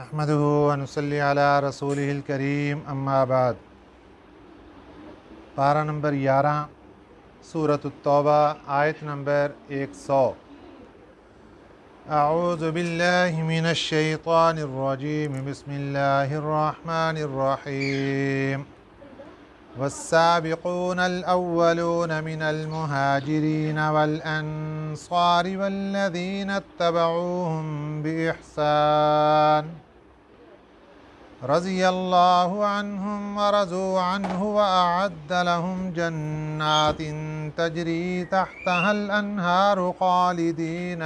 احمدہ و نصلی علی رسولہ الکریم اما بعد۔ پارہ نمبر 11 سورۃ التوبہ آیت نمبر 100۔ اعوذ باللہ من الشیطان الرجیم بسم اللہ الرحمن الرحیم والسابقون الأولون من المهاجرين والأنصار والذين اتبعوهم بإحسان رضي الله عنهم ورضوا عنه وأعد لهم جنات تجري تحتها الأنهار خالدين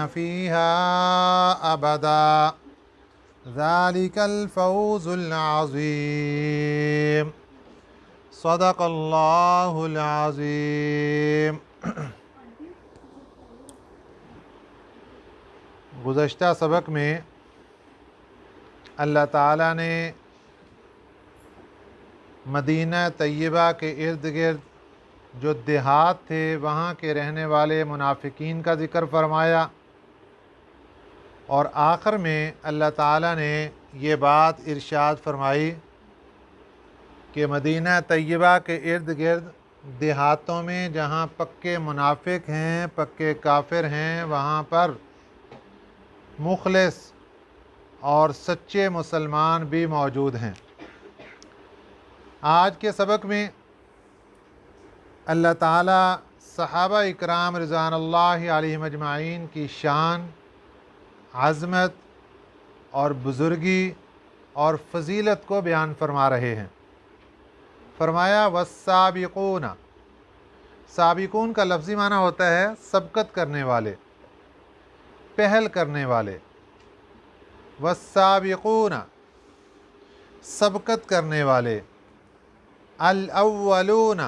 فيها أبدا ذلك الفوز العظيم صدق الله العظيم۔ گزشتہ سبق میں اللہ تعالیٰ نے مدینہ طیبہ کے ارد گرد جو دیہات تھے وہاں کے رہنے والے منافقین کا ذکر فرمایا، اور آخر میں اللہ تعالیٰ نے یہ بات ارشاد فرمائی کہ مدینہ طیبہ کے ارد گرد دیہاتوں میں جہاں پکے منافق ہیں، پکے کافر ہیں، وہاں پر مخلص اور سچے مسلمان بھی موجود ہیں۔ آج کے سبق میں اللہ تعالیٰ صحابہ اکرام رضوان اللہ علیہم اجمعین کی شان، عظمت اور بزرگی اور فضیلت کو بیان فرما رہے ہیں۔ فرمایا والسابقون، سابقون کا لفظی معنی ہوتا ہے سبقت کرنے والے، پہل کرنے والے۔ والسابقون، سبقت کرنے والے، الاولون،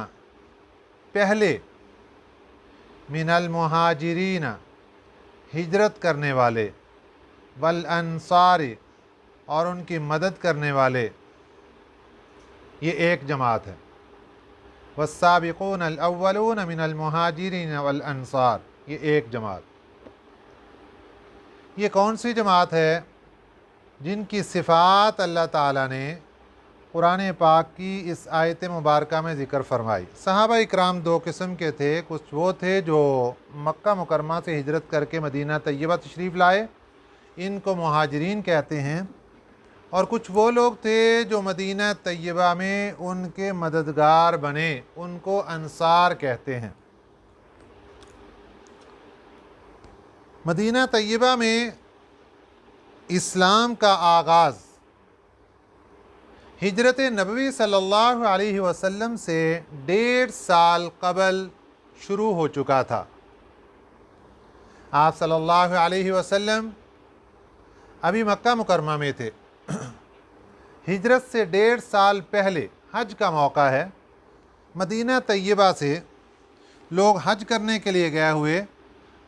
پہلے، من المہاجرین، ہجرت کرنے والے، والانصار، اور ان کی مدد کرنے والے، یہ ایک جماعت ہے۔ والسابقون الاولون من المہاجرین والانصار، یہ ایک جماعت۔ یہ کون سی جماعت ہے؟ جن کی صفات اللہ تعالیٰ نے قرآن پاک کی اس آیت مبارکہ میں ذکر فرمائی۔ صحابہ اکرام دو قسم کے تھے، کچھ وہ تھے جو مکہ مکرمہ سے ہجرت کر کے مدینہ طیبہ تشریف لائے، ان کو مہاجرین کہتے ہیں، اور کچھ وہ لوگ تھے جو مدینہ طیبہ میں ان کے مددگار بنے، ان کو انصار کہتے ہیں۔ مدینہ طیبہ میں اسلام کا آغاز ہجرت نبوی صلی اللہ علیہ وسلم سے 1.5 سال قبل شروع ہو چکا تھا۔ آپ صلی اللہ علیہ وسلم ابھی مکہ مکرمہ میں تھے۔ ہجرت سے 1.5 سال پہلے حج کا موقع ہے، مدینہ طیبہ سے لوگ حج کرنے کے لیے گئے ہوئے،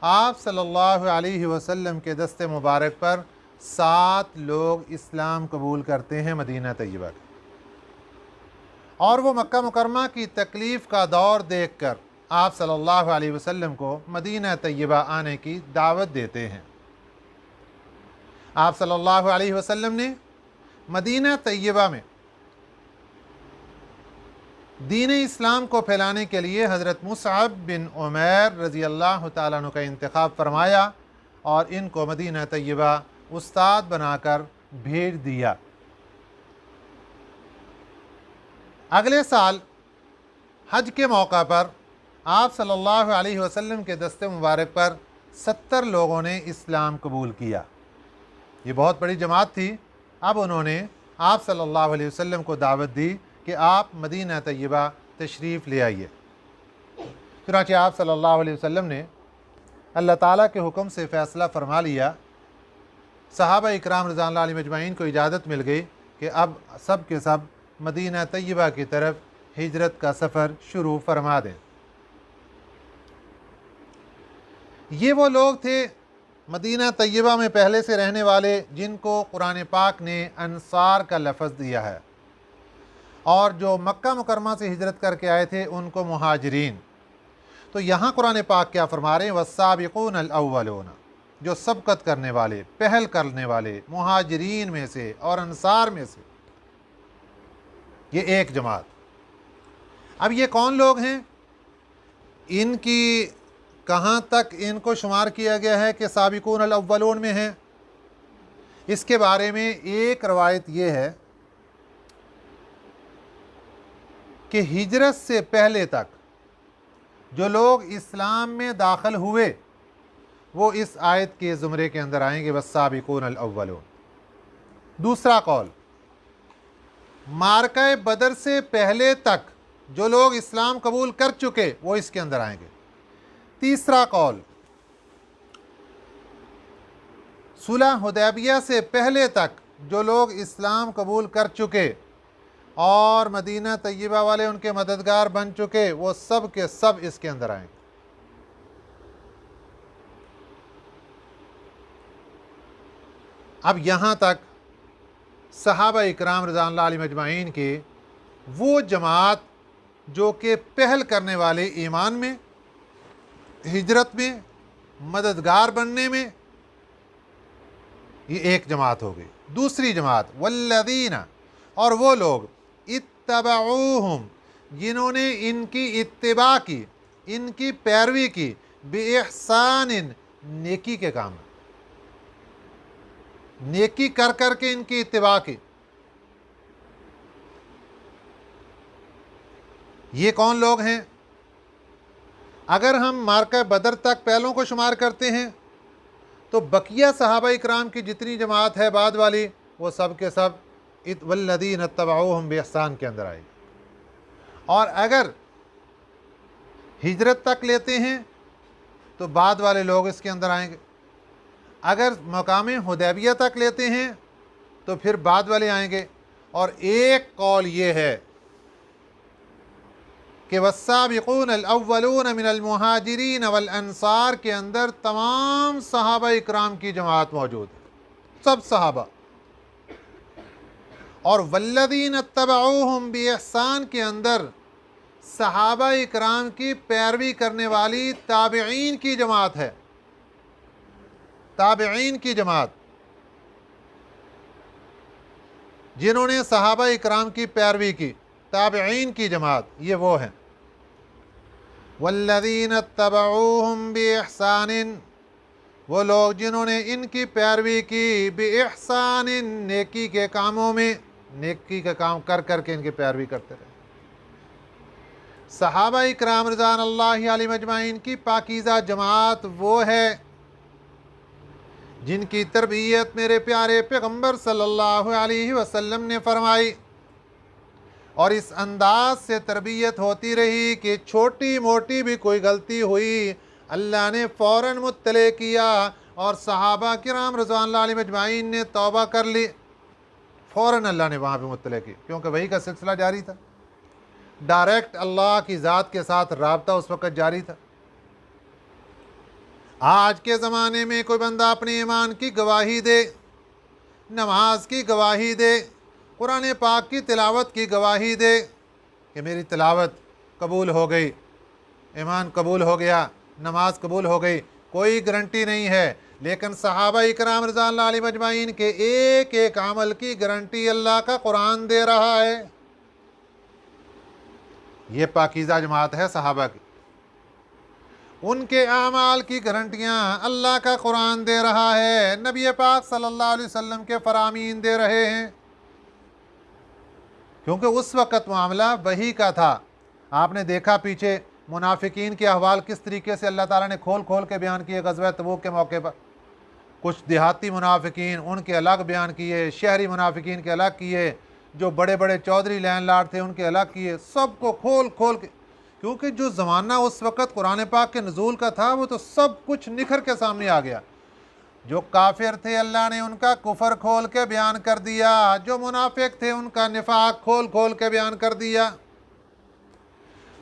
آپ صلی اللہ علیہ وسلم کے دست مبارک پر 7 لوگ اسلام قبول کرتے ہیں مدینہ طیبہ کے، اور وہ مکہ مکرمہ کی تکلیف کا دور دیکھ کر آپ صلی اللہ علیہ وسلم کو مدینہ طیبہ آنے کی دعوت دیتے ہیں۔ آپ صلی اللہ علیہ وسلم نے مدینہ طیبہ میں دین اسلام کو پھیلانے کے لیے حضرت مصعب بن عمیر رضی اللہ تعالیٰ عنہ کا انتخاب فرمایا اور ان کو مدینہ طیبہ استاد بنا کر بھیج دیا۔ اگلے سال حج کے موقع پر آپ صلی اللہ علیہ وسلم کے دست مبارک پر 70 لوگوں نے اسلام قبول کیا۔ یہ بہت بڑی جماعت تھی۔ اب انہوں نے آپ صلی اللہ علیہ وسلم کو دعوت دی کہ آپ مدینہ طیبہ تشریف لے آئیے۔ چنانچہ آپ صلی اللہ علیہ وسلم نے اللہ تعالیٰ کے حکم سے فیصلہ فرما لیا، صحابہ اکرام رضوان اللہ علیہم اجمعین کو اجازت مل گئی کہ اب سب کے سب مدینہ طیبہ کی طرف ہجرت کا سفر شروع فرما دیں۔ یہ وہ لوگ تھے مدینہ طیبہ میں پہلے سے رہنے والے جن کو قرآن پاک نے انصار کا لفظ دیا ہے، اور جو مکہ مکرمہ سے ہجرت کر کے آئے تھے ان کو مہاجرین۔ تو یہاں قرآن پاک کیا فرما رہے ہیں؟ والسابقون الاولون، جو سبقت کرنے والے، پہل کرنے والے مہاجرین میں سے اور انصار میں سے، یہ ایک جماعت۔ اب یہ کون لوگ ہیں؟ ان کی کہاں تک ان کو شمار کیا گیا ہے کہ سابقون الاولون میں ہیں؟ اس کے بارے میں ایک روایت یہ ہے کہ ہجرت سے پہلے تک جو لوگ اسلام میں داخل ہوئے وہ اس آیت کے زمرے کے اندر آئیں گے، والسابقون الاولون۔ دوسرا قول، معرکہ بدر سے پہلے تک جو لوگ اسلام قبول کر چکے وہ اس کے اندر آئیں گے۔ تیسرا قول، صلح حدیبیہ سے پہلے تک جو لوگ اسلام قبول کر چکے اور مدینہ طیبہ والے ان کے مددگار بن چکے وہ سب کے سب اس کے اندر آئیں گے۔ اب یہاں تک صحابہ اکرام رضوان اللہ علیہم اجمعین کی وہ جماعت جو کہ پہل کرنے والے ایمان میں، ہجرت میں، مددگار بننے میں، یہ ایک جماعت ہو گئی۔ دوسری جماعت والذین، اور وہ لوگ اتبعوہم، جنہوں نے ان کی اتباع کی، ان کی پیروی کی، بِإِحْسَانٍ، نیکی کے کام، نیکی کر کر کے ان کی اتباع کی۔ یہ کون لوگ ہیں؟ اگر ہم معرکہ بدر تک پہلوں کو شمار کرتے ہیں تو بقیہ صحابہ اکرام کی جتنی جماعت ہے بعد والی وہ سب کے سب والذین اتبعوہم بِإِحْسَان کے اندر آئے گی۔ اور اگر ہجرت تک لیتے ہیں تو بعد والے لوگ اس کے اندر آئیں گے۔ اگر مقام حدیبیہ تک لیتے ہیں تو پھر بعد والے آئیں گے۔ اور ایک قول یہ ہے کہ والسابقون الاولون من المہاجرین والانصار کے اندر تمام صحابہ اکرام کی جماعت موجود ہے، سب صحابہ۔ اور والذین اتبعوہم بِإِحْسَان کے اندر صحابہ اکرام کی پیروی کرنے والی تابعین کی جماعت ہے، تابعین کی جماعت، جنہوں نے صحابہ اکرام کی پیروی کی، تابعین کی جماعت یہ وہ ہیں۔ والذین اتبعوہم بِإِحْسَانٍ، وہ لوگ جنہوں نے ان کی پیروی کی، بِإِحْسَانٍ، نیکی کے کاموں میں، نیکی کا کام کر کر کے ان کی پیروی کرتے رہے۔ صحابہ اکرام رضوان اللہ علیہم اجمعین کی پاکیزہ جماعت وہ ہے جن کی تربیت میرے پیارے پیغمبر صلی اللہ علیہ وسلم نے فرمائی، اور اس انداز سے تربیت ہوتی رہی کہ چھوٹی موٹی بھی کوئی غلطی ہوئی اللہ نے فوراً مطلع کیا، اور صحابہ کرام رضوان اللہ علیہم اجمعین نے توبہ کر لی، فوراً اللہ نے وہاں پہ مطلع کی، کیونکہ وحی کا سلسلہ جاری تھا، ڈائریکٹ اللہ کی ذات کے ساتھ رابطہ اس وقت جاری تھا۔ آج کے زمانے میں کوئی بندہ اپنے ایمان کی گواہی دے، نماز کی گواہی دے، قرآن پاک کی تلاوت کی گواہی دے کہ میری تلاوت قبول ہو گئی، ایمان قبول ہو گیا، نماز قبول ہو گئی، کوئی گارنٹی نہیں ہے، لیکن صحابہ اکرام رضوان اللہ علیہم اجمعین کے ایک ایک عمل کی گارنٹی اللہ کا قرآن دے رہا ہے۔ یہ پاکیزہ جماعت ہے صحابہ کی، ان کے اعمال کی گارنٹیاں اللہ کا قرآن دے رہا ہے، نبی پاک صلی اللہ علیہ وسلم کے فرامین دے رہے ہیں، کیونکہ اس وقت معاملہ وحی کا تھا۔ آپ نے دیکھا پیچھے منافقین کے احوال کس طریقے سے اللہ تعالیٰ نے کھول کھول کے بیان کیے غزوہ تبوک کے موقع پر، کچھ دیہاتی منافقین ان کے الگ بیان کیے، شہری منافقین کے الگ کیے، جو بڑے بڑے چودھری لینڈ لارڈ تھے ان کے الگ کیے، سب کو کھول کھول کے، کیونکہ جو زمانہ اس وقت قرآن پاک کے نزول کا تھا وہ تو سب کچھ نکھر کے سامنے آ گیا۔ جو کافر تھے اللہ نے ان کا کفر کھول کے بیان کر دیا، جو منافق تھے ان کا نفاق کھول کھول کے بیان کر دیا۔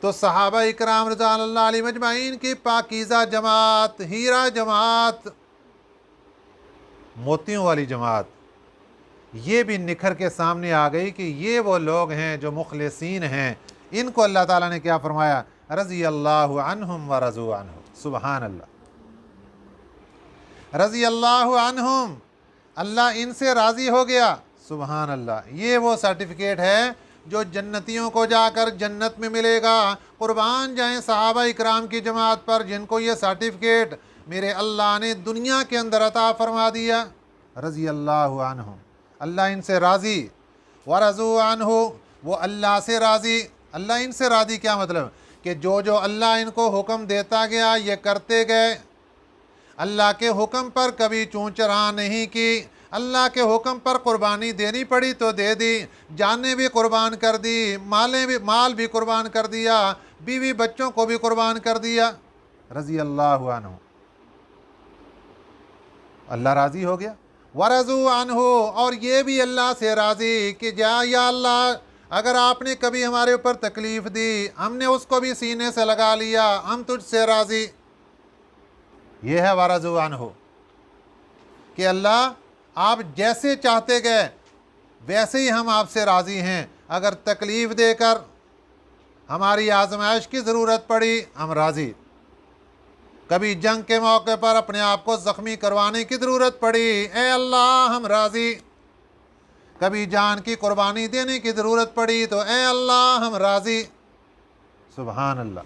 تو صحابہ اکرام رضوان اللہ علیہم اجمعین کی پاکیزہ جماعت، ہیرا جماعت، موتیوں والی جماعت، یہ بھی نکھر کے سامنے آ گئی کہ یہ وہ لوگ ہیں جو مخلصین ہیں۔ ان کو اللہ تعالیٰ نے کیا فرمایا؟ رضی اللہ عنہم ورضوا عنہ، سبحان اللہ۔ رضی اللہ عنہم، اللہ ان سے راضی ہو گیا۔ سبحان اللہ، یہ وہ سرٹیفکیٹ ہے جو جنتیوں کو جا کر جنت میں ملے گا۔ قربان جائیں صحابہ اکرام کی جماعت پر جن کو یہ سرٹیفکیٹ میرے اللہ نے دنیا کے اندر عطا فرما دیا۔ رضی اللہ عنہم، اللہ ان سے راضی، ورضوا عنہ، وہ اللہ سے راضی۔ اللہ ان سے راضی کیا مطلب؟ کہ جو اللہ ان کو حکم دیتا گیا یہ کرتے گئے، اللہ کے حکم پر کبھی چون چرا نہیں کی، اللہ کے حکم پر قربانی دینی پڑی تو دے دی، جانیں بھی قربان کر دی، مال بھی قربان کر دیا، بیوی بچوں کو بھی قربان کر دیا۔ رضی اللہ عنہ، اللہ راضی ہو گیا۔ ورضوا عنہ، اور یہ بھی اللہ سے راضی کہ یا اللہ اگر آپ نے کبھی ہمارے اوپر تکلیف دی ہم نے اس کو بھی سینے سے لگا لیا، ہم تجھ سے راضی۔ یہ ہے ورضوا عنہ کہ اللہ آپ جیسے چاہتے گئے ویسے ہی ہم آپ سے راضی ہیں، اگر تکلیف دے کر ہماری آزمائش کی ضرورت پڑی ہم راضی، کبھی جنگ کے موقع پر اپنے آپ کو زخمی کروانے کی ضرورت پڑی اے اللہ ہم راضی، کبھی جان کی قربانی دینے کی ضرورت پڑی تو اے اللہ ہم راضی۔ سبحان اللہ۔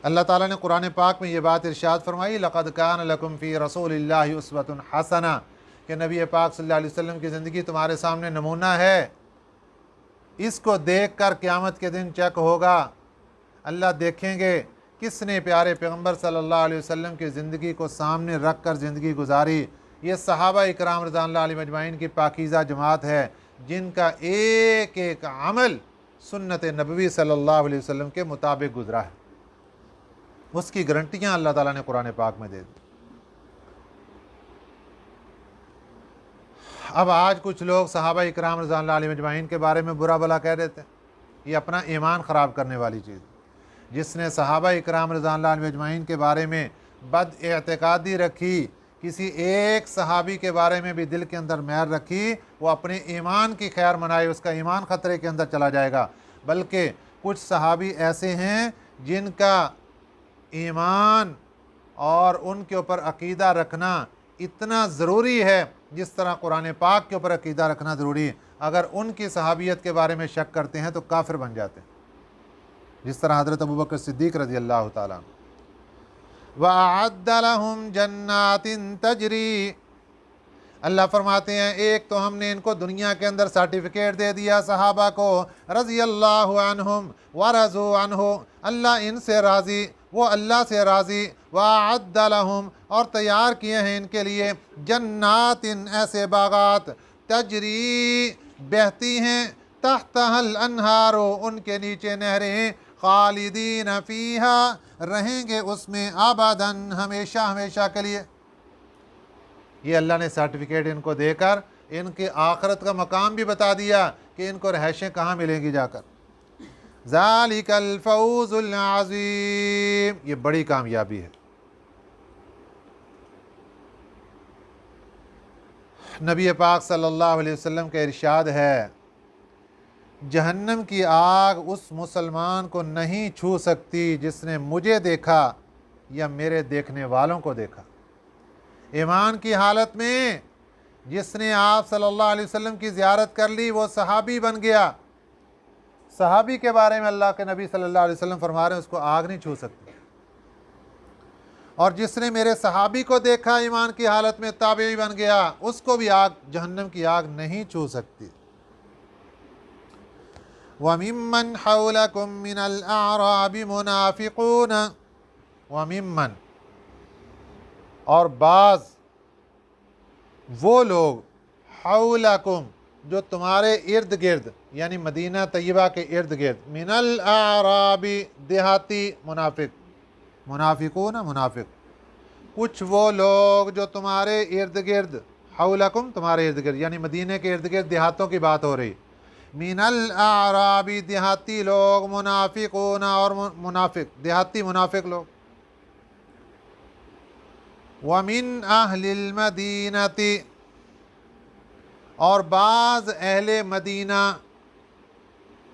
اللہ تعالیٰ نے قرآن پاک میں یہ بات ارشاد فرمائی، لَقَدْ كَانَ لَكُمْ فِي رَسُولِ اللَّهِ أُسْوَةٌ حَسَنَةٌ، کہ نبی پاک صلی اللہ علیہ وسلم کی زندگی تمہارے سامنے نمونہ ہے، اس کو دیکھ کر قیامت کے دن چیک ہوگا، اللہ دیکھیں گے کس نے پیارے پیغمبر صلی اللہ علیہ وسلم کی زندگی کو سامنے رکھ کر زندگی گزاری۔ یہ صحابہ اکرام رضوان اللہ علیہم اجمعین کی پاکیزہ جماعت ہے جن کا ایک ایک عمل سنت نبوی صلی اللہ علیہ وسلم کے مطابق گزرا ہے، اس کی گارنٹیاں اللہ تعالیٰ نے قرآن پاک میں دے دی۔ اب آج کچھ لوگ صحابہ اکرام رضوان اللہ علیہم اجمعین کے بارے میں برا بھلا کہہ دیتے ہیں، یہ اپنا ایمان خراب کرنے والی چیز۔ جس نے صحابہ اکرام رضوان اللہ علیہم اجمعین کے بارے میں بد اعتقادی رکھی، کسی ایک صحابی کے بارے میں بھی دل کے اندر میل رکھی، وہ اپنے ایمان کی خیر منائے، اس کا ایمان خطرے کے اندر چلا جائے گا۔ بلکہ کچھ صحابی ایسے ہیں جن کا ایمان اور ان کے اوپر عقیدہ رکھنا اتنا ضروری ہے جس طرح قرآن پاک کے اوپر عقیدہ رکھنا ضروری ہے۔ اگر ان کی صحابیت کے بارے میں شک کرتے ہیں تو کافر بن جاتے ہیں، جس طرح حضرت ابوبکر صدیق رضی اللہ تعالیٰ عنہ۔ وَأَعَدَّ لَهُمْ جَنَّاتٍ تَجْرِي، اللہ فرماتے ہیں ایک تو ہم نے ان کو دنیا کے اندر سرٹیفکیٹ دے دیا صحابہ کو، رضی اللہ عنہم ورضوا عنہ، اللہ ان سے راضی وہ اللہ سے راضی، وَأَعَدَّ لَهُمْ، اور تیار کیے ہیں ان کے لیے، جنات، ایسے باغات، تجری، بہتی ہیں، تحتها الانہار، ان کے نیچے نہریں، خالدین فیہا، رہیں گے اس میں، ابداً، ہمیشہ ہمیشہ کے لیے۔ یہ اللہ نے سرٹیفکیٹ ان کو دے کر ان کے آخرت کا مقام بھی بتا دیا کہ ان کو رہائشیں کہاں ملیں گی جا کر۔ ذالک الفوز العظیم، یہ بڑی کامیابی ہے۔ نبی پاک صلی اللہ علیہ وسلم کا ارشاد ہے، جہنم کی آگ اس مسلمان کو نہیں چھو سکتی جس نے مجھے دیکھا یا میرے دیکھنے والوں کو دیکھا۔ ایمان کی حالت میں جس نے آپ صلی اللہ علیہ وسلم کی زیارت کر لی وہ صحابی بن گیا۔ صحابی کے بارے میں اللہ کے نبی صلی اللہ علیہ وسلم فرما رہے ہیں اس کو آگ نہیں چھو سکتی، اور جس نے میرے صحابی کو دیکھا ایمان کی حالت میں تابعی بن گیا اس کو بھی آگ، جہنم کی آگ نہیں چھو سکتی۔ وَمِمَّنْ حَوْلَكُمْ مِنَ الْأَعْرَابِ مُنَافِقُونَ، وَمِمَّنْ، اور بعض وہ لوگ، حَوْلَكُمْ، جو تمہارے ارد گرد، یعنی مدینہ طیبہ کے ارد گرد، من الاعراب، دیہاتی منافق، منافقون، منافق، کچھ وہ لوگ جو تمہارے ارد گرد، حولکم، تمہارے ارد گرد، یعنی مدینہ کے ارد گرد دیہاتوں کی بات ہو رہی، من الاعراب، دیہاتی لوگ، منافقون، اور منافق، دیہاتی منافق لوگ، ومن اہل المدینۃ، اور بعض اہل مدینہ۔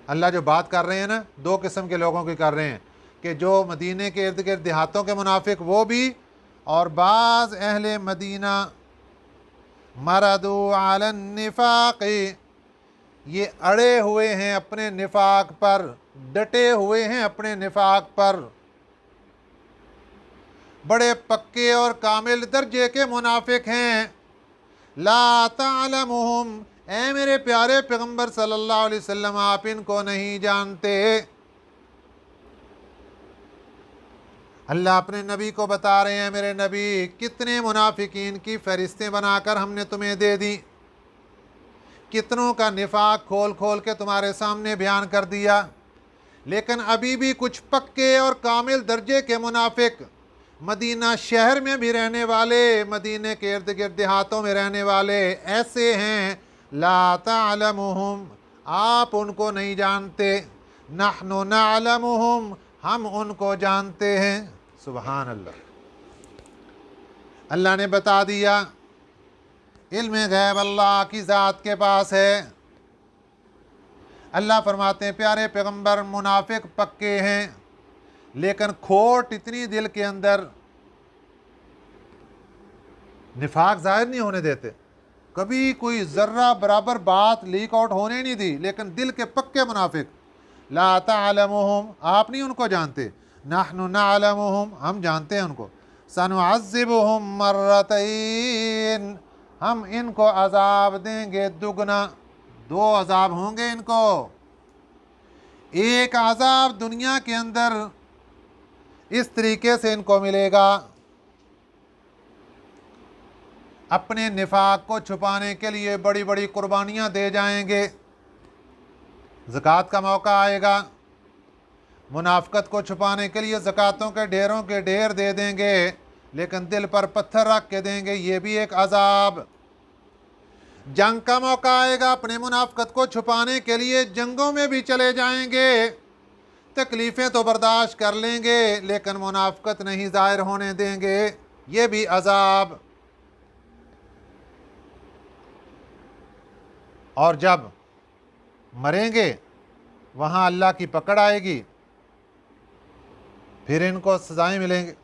اللہ جو بات کر رہے ہیں نا دو قسم کے لوگوں کی کر رہے ہیں، کہ جو مدینے کے ارد گرد دیہاتوں کے منافق وہ بھی، اور بعض اہل مدینہ مردو علی النفاق، یہ اڑے ہوئے ہیں اپنے نفاق پر، ڈٹے ہوئے ہیں اپنے نفاق پر، بڑے پکے اور کامل درجے کے منافق ہیں۔ لا تعلمہم، اے میرے پیارے پیغمبر صلی اللہ علیہ وسلم آپ ان کو نہیں جانتے۔ اللہ اپنے نبی کو بتا رہے ہیں میرے نبی کتنے منافقین کی فہرستیں بنا کر ہم نے تمہیں دے دی، کتنوں کا نفاق کھول کھول کے تمہارے سامنے بیان کر دیا، لیکن ابھی بھی کچھ پکے اور کامل درجے کے منافق مدینہ شہر میں بھی رہنے والے، مدینہ کے ارد گرد دیہاتوں میں رہنے والے ایسے ہیں۔ لا تعلمہم، آپ ان کو نہیں جانتے، نحن نعلمہم، ہم ان کو جانتے ہیں۔ سبحان اللہ، اللہ نے بتا دیا علم غیب اللہ کی ذات کے پاس ہے۔ اللہ فرماتے ہیں پیارے پیغمبر منافق پکے ہیں، لیکن کھوٹ اتنی دل کے اندر، نفاق ظاہر نہیں ہونے دیتے، کبھی کوئی ذرہ برابر بات لیک آؤٹ ہونے نہیں دی، لیکن دل کے پکے منافق۔ لا تعلمہم، آپ نہیں ان کو جانتے، نحن نعلمہم، ہم جانتے ہیں ان کو۔ سنعذبہم مرتین، ہم ان کو عذاب دیں گے دگنا، دو عذاب ہوں گے ان کو۔ ایک عذاب دنیا کے اندر اس طریقے سے ان کو ملے گا، اپنے نفاق کو چھپانے کے لیے بڑی بڑی قربانیاں دے جائیں گے، زکوٰۃ کا موقع آئے گا، منافقت کو چھپانے کے لیے زکوٰۃوں کے ڈھیروں کے ڈھیر دے دیں گے، لیکن دل پر پتھر رکھ کے دیں گے، یہ بھی ایک عذاب۔ جنگ کا موقع آئے گا، اپنے منافقت کو چھپانے کے لیے جنگوں میں بھی چلے جائیں گے، تکلیفیں تو برداشت کر لیں گے لیکن منافقت نہیں ظاہر ہونے دیں گے، یہ بھی عذاب۔ اور جب مریں گے وہاں اللہ کی پکڑ آئے گی، پھر ان کو سزائیں ملیں گے،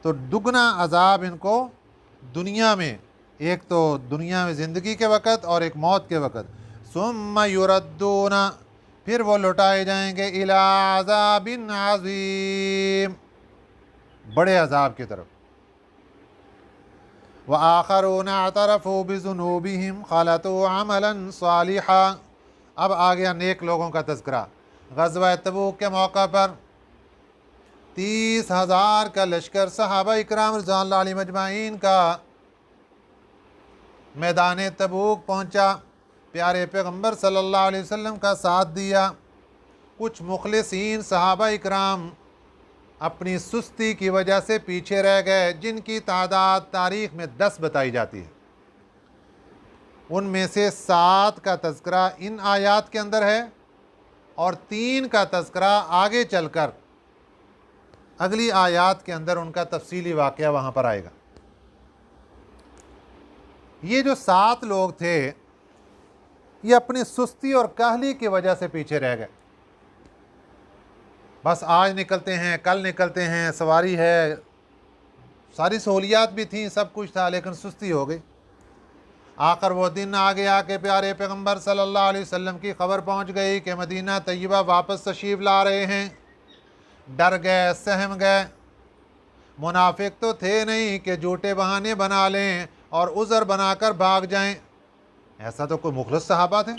تو دگنا عذاب ان کو دنیا میں، ایک تو دنیا میں زندگی کے وقت اور ایک موت کے وقت۔ ثم یردون، پھر وہ لوٹائے جائیں گے الی عذاب عظیم، بڑے عذاب کی طرف۔ وآخرون اعترفوا بذنوبہم خلطوا عملا صالحا، اب آ گیا نیک لوگوں کا تذکرہ۔ غزوہ تبوک کے موقع پر 30,000 کا لشکر صحابہ اکرام رضوان اللہ علیہم اجمعین کا میدان تبوک پہنچا، پیارے پیغمبر صلی اللہ علیہ وسلم کا ساتھ دیا۔ کچھ مخلصین صحابہ اکرام اپنی سستی کی وجہ سے پیچھے رہ گئے، جن کی تعداد تاریخ میں 10 بتائی جاتی ہے، ان میں سے 7 کا تذکرہ ان آیات کے اندر ہے، اور 3 کا تذکرہ آگے چل کر اگلی آیات کے اندر ان کا تفصیلی واقعہ وہاں پر آئے گا۔ یہ جو 7 لوگ تھے یہ اپنی سستی اور کاہلی کی وجہ سے پیچھے رہ گئے، بس آج نکلتے ہیں کل نکلتے ہیں، سواری ہے، ساری سہولیات بھی تھیں، سب کچھ تھا، لیکن سستی ہو گئی۔ آخر وہ دن آ گیا کہ پیارے پیغمبر صلی اللہ علیہ وسلم کی خبر پہنچ گئی کہ مدینہ طیبہ واپس تشریف لا رہے ہیں۔ ڈر گئے، سہم گئے، منافق تو تھے نہیں کہ جھوٹے بہانے بنا لیں اور عذر بنا کر بھاگ جائیں، ایسا تو کوئی مخلص صحابہ تھے۔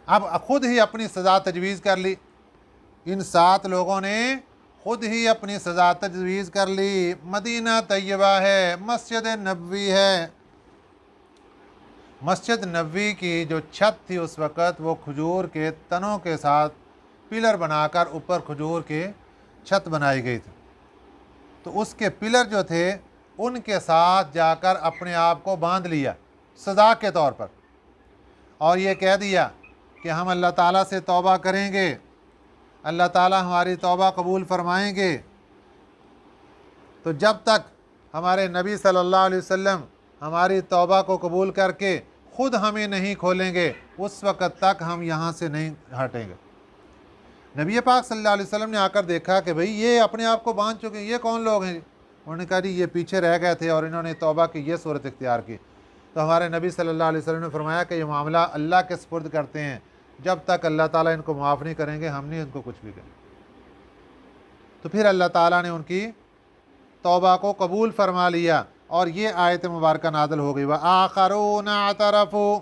اب خود ہی اپنی سزا تجویز کر لی، ان 7 لوگوں نے خود ہی اپنی سزا تجویز کر لی۔ مدینہ طیبہ ہے، مسجد نبوی ہے، مسجد نبوی کی جو چھت تھی اس وقت وہ کھجور کے تنوں کے ساتھ پلر بنا کر اوپر کھجور کے چھت بنائی گئی تھی، تو اس کے پلر جو تھے ان کے ساتھ جا کر اپنے آپ کو باندھ لیا سزا کے طور پر، اور یہ کہہ دیا کہ ہم اللہ تعالیٰ سے توبہ کریں گے، اللہ تعالیٰ ہماری توبہ قبول فرمائیں گے، تو جب تک ہمارے نبی صلی اللہ علیہ وسلم ہماری توبہ کو قبول کر کے خود ہمیں نہیں کھولیں گے اس وقت تک ہم یہاں سے نہیں ہٹیں گے۔ نبی پاک صلی اللہ علیہ وسلم نے آ کر دیکھا کہ بھئی یہ اپنے آپ کو باندھ چکے ہیں، یہ کون لوگ ہیں؟ انہوں نے کہا جی یہ پیچھے رہ گئے تھے اور انہوں نے توبہ کی یہ صورت اختیار کی۔ تو ہمارے نبی صلی اللہ علیہ وسلم نے فرمایا کہ یہ معاملہ اللہ کے سپرد کرتے ہیں، جب تک اللہ تعالیٰ ان کو معاف نہیں کریں گے ہم نہیں ان کو کچھ بھی کریں۔ تو پھر اللہ تعالیٰ نے ان کی توبہ کو قبول فرما لیا اور یہ آیت مبارکہ نازل ہو گئی، وَآخَرُونَ اعْتَرَفُوا،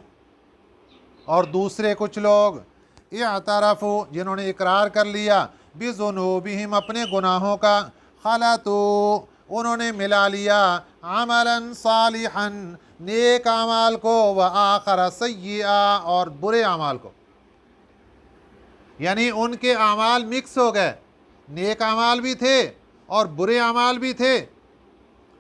اور دوسرے کچھ لوگ اعترفوا جنہوں نے اقرار کر لیا، بِذُنُوبِہِمْ اپنے گناہوں کا، خَلَطُوا انہوں نے ملا لیا، عَمَلًا صَالِحًا نیک اعمال کو، وَآخَرَ سَیِّئًا اور برے اعمال کو، یعنی ان کے اعمال مکس ہو گئے، نیک اعمال بھی تھے اور برے اعمال بھی تھے،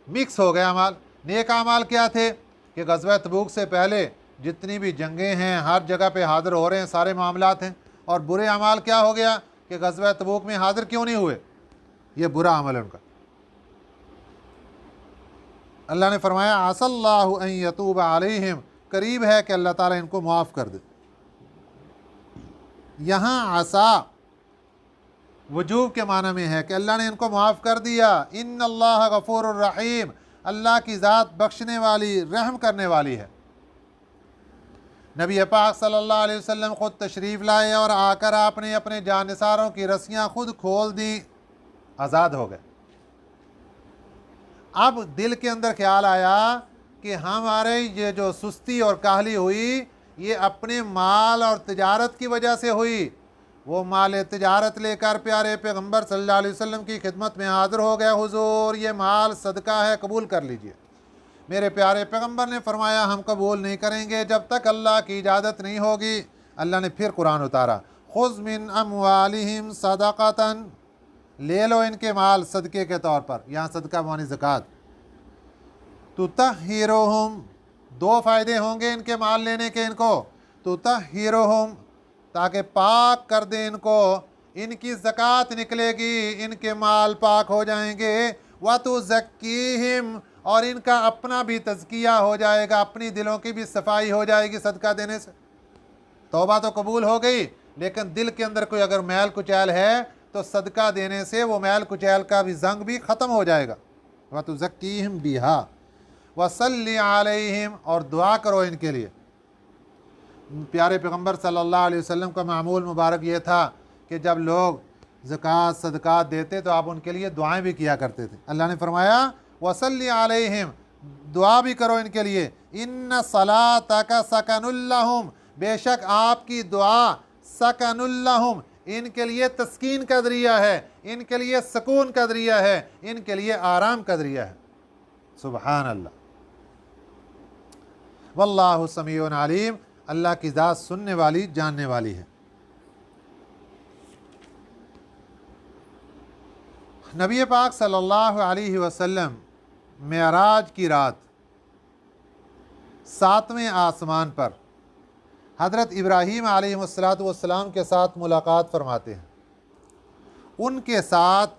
مکس ہو گئے اعمال۔ نیک اعمال کیا تھے کہ غزوہ تبوک سے پہلے جتنی بھی جنگیں ہیں ہر جگہ پہ حاضر ہو رہے ہیں، سارے معاملات ہیں۔ اور برے اعمال کیا ہو گیا کہ غزوہ تبوک میں حاضر کیوں نہیں ہوئے، یہ برا عمل ہے ان کا۔ اللہ نے فرمایا عسى اللہ ان یتوب علیہم، قریب ہے کہ اللہ تعالیٰ ان کو معاف کر دے۔ یہاں عسیٰ وجوب کے معنی میں ہے کہ اللہ نے ان کو معاف کر دیا۔ ان اللہ غفور الرحیم، اللہ کی ذات بخشنے والی رحم کرنے والی ہے۔ نبی پاک صلی اللہ علیہ وسلم خود تشریف لائے اور آ کر آپ نے اپنے جانثاروں کی رسیاں خود کھول دیں، آزاد ہو گئے۔ اب دل کے اندر خیال آیا کہ ہمارے یہ جو سستی اور کاہلی ہوئی یہ اپنے مال اور تجارت کی وجہ سے ہوئی۔ وہ مال تجارت لے کر پیارے پیغمبر صلی اللہ علیہ وسلم کی خدمت میں حاضر ہو گیا، حضور یہ مال صدقہ ہے، قبول کر لیجئے۔ میرے پیارے پیغمبر نے فرمایا ہم قبول نہیں کریں گے جب تک اللہ کی اجازت نہیں ہوگی۔ اللہ نے پھر قرآن اتارا، خذ من اموالہم صدقۃ، لے لو ان کے مال صدقے کے طور پر، یہاں صدقہ معنی زکوٰۃ، تطہرہم، دو فائدے ہوں گے ان کے مال لینے کے ان کو، تطہرہم تاکہ پاک کر دیں ان کو، ان کی زکوٰۃ نکلے گی، ان کے مال پاک ہو جائیں گے، وَتُزَکِّیہِم اور ان کا اپنا بھی تزکیہ ہو جائے گا، اپنی دلوں کی بھی صفائی ہو جائے گی صدقہ دینے سے۔ توبہ تو قبول ہو گئی لیکن دل کے اندر کوئی اگر میل کچیل ہے تو صدقہ دینے سے وہ میل کچیل کا بھی زنگ بھی ختم ہو جائے گا۔ وَتُزَکِّیہِم بِہَا وَصَلِّ عَلَیہم اور دعا کرو ان کے لیے۔ پیارے پیغمبر صلی اللہ علیہ وسلم کا معمول مبارک یہ تھا کہ جب لوگ زکوٰۃ صدقات دیتے تو آپ ان کے لیے دعائیں بھی کیا کرتے تھے۔ اللہ نے فرمایا وَصَلِّ عَلَیہم، دعا بھی کرو ان کے لیے، اِنَّ صَلَاتَکَ سَکَنٌ لَہُم، بے شک آپ کی دعا سَکَنٌ لَہُم ان کے لیے تسکین کا ذریعہ ہے، ان کے لیے سکون کا ذریعہ ہے، ان کے لیے آرام کا ذریعہ ہے۔ سبحان اللہ۔ واللہ سمیع علیم، اللہ کی ذات سننے والی جاننے والی ہے۔ نبی پاک صلی اللہ علیہ وسلم معراج کی رات 7ویں آسمان پر حضرت ابراہیم علیہ السلام کے ساتھ ملاقات فرماتے ہیں۔ ان کے ساتھ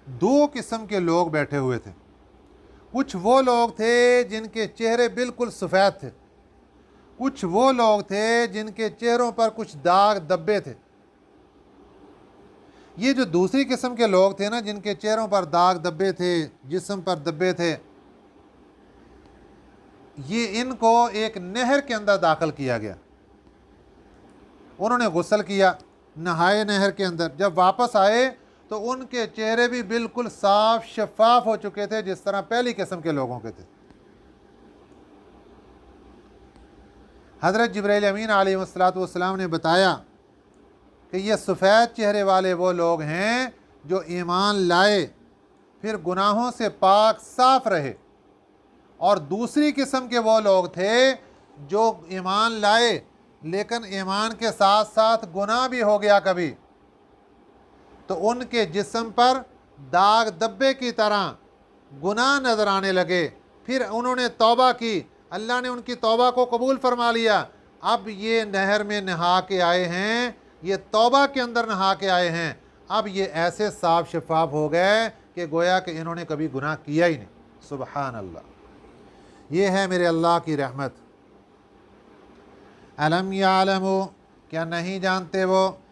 دو قسم کے لوگ بیٹھے ہوئے تھے۔ کچھ وہ لوگ تھے جن کے چہرے بالکل سفید تھے، کچھ وہ لوگ تھے جن کے چہروں پر کچھ داغ دبے تھے۔ یہ جو دوسری قسم کے لوگ تھے نا جن کے چہروں پر داغ دبے تھے، جسم پر دبے تھے، یہ ان کو ایک نہر کے اندر داخل کیا گیا۔ انہوں نے غسل کیا، نہائے نہر کے اندر، جب واپس آئے تو ان کے چہرے بھی بالکل صاف شفاف ہو چکے تھے جس طرح پہلی قسم کے لوگوں کے تھے۔ حضرت جبرائیل امین علیہ السلام نے بتایا کہ یہ سفید چہرے والے وہ لوگ ہیں جو ایمان لائے پھر گناہوں سے پاک صاف رہے، اور دوسری قسم کے وہ لوگ تھے جو ایمان لائے لیکن ایمان کے ساتھ ساتھ گناہ بھی ہو گیا کبھی، تو ان کے جسم پر داغ دبے کی طرح گناہ نظر آنے لگے، پھر انہوں نے توبہ کی، اللہ نے ان کی توبہ کو قبول فرما لیا۔ اب یہ نہر میں نہا کے آئے ہیں، یہ توبہ کے اندر نہا کے آئے ہیں، اب یہ ایسے صاف شفاف ہو گئے کہ گویا کہ انہوں نے کبھی گناہ کیا ہی نہیں۔ سبحان اللہ، یہ ہے میرے اللہ کی رحمت۔ الم یعلموا، کیا نہیں جانتے وہ،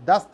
10